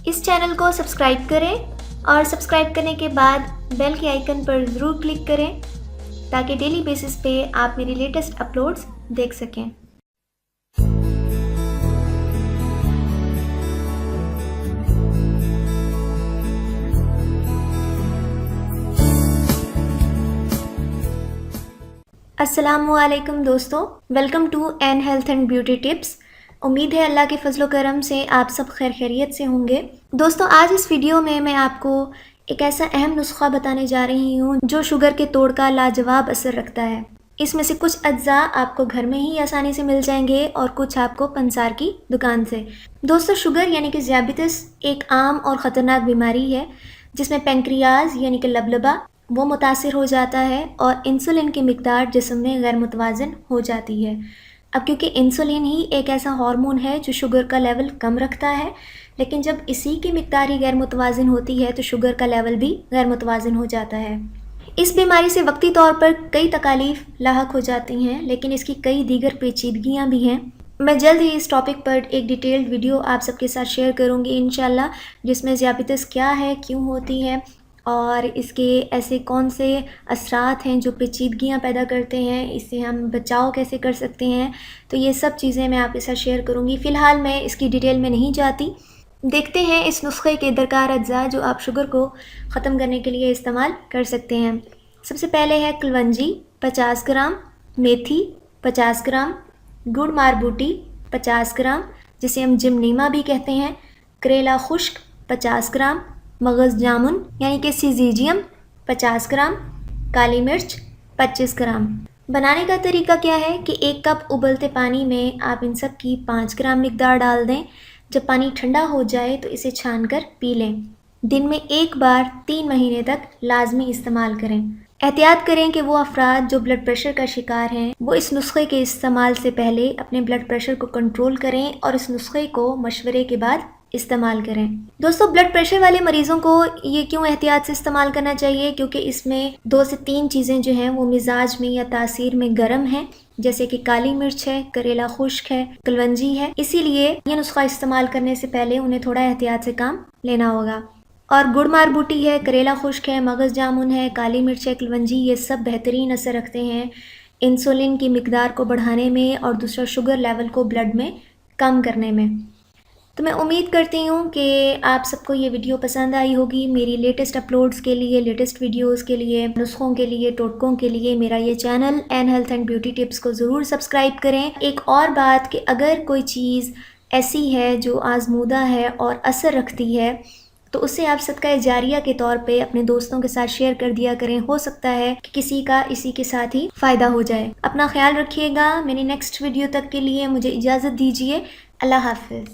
इस चैनल को सब्सक्राइब करें और सब्सक्राइब करने के बाद बेल के आइकन पर ज़रूर क्लिक करें ताकि डेली बेसिस पे आप मेरी लेटेस्ट अपलोड्स देख सकें। अस्सलामुअलैकुम दोस्तों, welcome to N health and beauty tips. उम्मीद है अल्लाह के फजलो करम से आप सब खैर खैरियत से होंगे। दोस्तों, आज इस वीडियो में मैं आपको एक ऐसा अहम नुस्खा बताने जा रही हूँ जो शुगर के तोड़ का लाजवाब असर रखता है। इसमें से कुछ अज्जा आपको घर में ही आसानी से मिल जाएंगे और कुछ आपको पंसार की दुकान से। दोस्तों, शुगर यानी कि ज़ियाबितिस एक आम और ख़तरनाक बीमारी है जिसमें पेंक्रियाज यानी कि लबलबा वो मुतासिर हो जाता है और इंसुलिन की मिकदार जिस्म में गैर मुतवाज़न हो जाती है। अब क्योंकि इंसुलिन ही एक ऐसा हार्मोन है जो शुगर का लेवल कम रखता है, लेकिन जब इसी की मिकदार ही गैर मुतवाज़न होती है तो शुगर का लेवल भी गैर मुतवाज़न हो जाता है। इस बीमारी से वक्ती तौर पर कई तकालीफ लाहक हो जाती हैं, लेकिन इसकी कई दीगर पेचीदगियाँ भी हैं। मैं जल्द ही इस टॉपिक पर एक डिटेल्ड वीडियो आप सबके साथ शेयर करूँगी इंशाल्लाह, जिसमें ज़ियाबितिस क्या है, क्यों होती है और इसके ऐसे कौन से असरात हैं जो पेचीदगियाँ पैदा करते हैं, इससे हम बचाव कैसे कर सकते हैं। तो ये सब चीज़ें मैं आपके साथ शेयर करूँगी। फ़िलहाल मैं इसकी डिटेल में नहीं जाती। देखते हैं इस नुस्खे के दरकार अज्जा जो आप शुगर को ख़त्म करने के लिए इस्तेमाल कर सकते हैं। सबसे पहले है कलवंजी 50 ग्राम, मेथी 50 ग्राम, गुड़ मारबूटी 50 ग्राम जिसे हम जिमनीमा भी कहते हैं, करेला खुश्क 50 ग्राम, मगज़ जामुन यानी कि सीजीजियम 50 ग्राम, काली मिर्च 25 ग्राम। बनाने का तरीका क्या है कि 1 कप उबलते पानी में आप इन सब की 5 ग्राम मिकदार डाल दें। जब पानी ठंडा हो जाए तो इसे छानकर पी लें। दिन में 1 बार 3 महीने तक लाजमी इस्तेमाल करें। एहतियात करें कि वो अफराद जो ब्लड प्रेशर का शिकार हैं वो इस नुस्खे के इस्तेमाल से पहले अपने ब्लड प्रेशर को कंट्रोल करें और इस नुस्खे को मशवरे के बाद इस्तेमाल करें। दोस्तों, ब्लड प्रेशर वाले मरीज़ों को ये क्यों एहतियात से इस्तेमाल करना चाहिए? क्योंकि इसमें 2 से 3 चीज़ें जो हैं वो मिजाज में या तासीर में गर्म हैं, जैसे कि काली मिर्च है, करेला खुश्क है, कलवंजी है। इसीलिए ये नुस्खा इस्तेमाल करने से पहले उन्हें थोड़ा एहतियात से काम लेना होगा। और गुड़ मारबूटी है, करेला खुश्क है, मगज़ जामुन है, काली मिर्च है, कलवंजी, ये सब बेहतरीन असर रखते हैं इंसुलिन की मिकदार को बढ़ाने में और दूसरा शुगर लेवल को ब्लड में कम करने में। तो मैं उम्मीद करती हूँ कि आप सबको ये वीडियो पसंद आई होगी। मेरी लेटेस्ट अपलोड्स के लिए, लेटेस्ट वीडियोस के लिए, नुस्खों के लिए, टोटकों के लिए मेरा ये channel N health and beauty tips को ज़रूर सब्सक्राइब करें। एक और बात कि अगर कोई चीज़ ऐसी है जो आजमूदा है और असर रखती है तो उसे आप सदका जारिया के तौर पे अपने दोस्तों के साथ शेयर कर दिया करें। हो सकता है कि किसी का इसी के साथ ही फ़ायदा हो जाए। अपना ख्याल रखिएगा। मेरी नेक्स्ट वीडियो तक के लिए मुझे इजाज़त दीजिए। अल्लाह हाफ़िज़।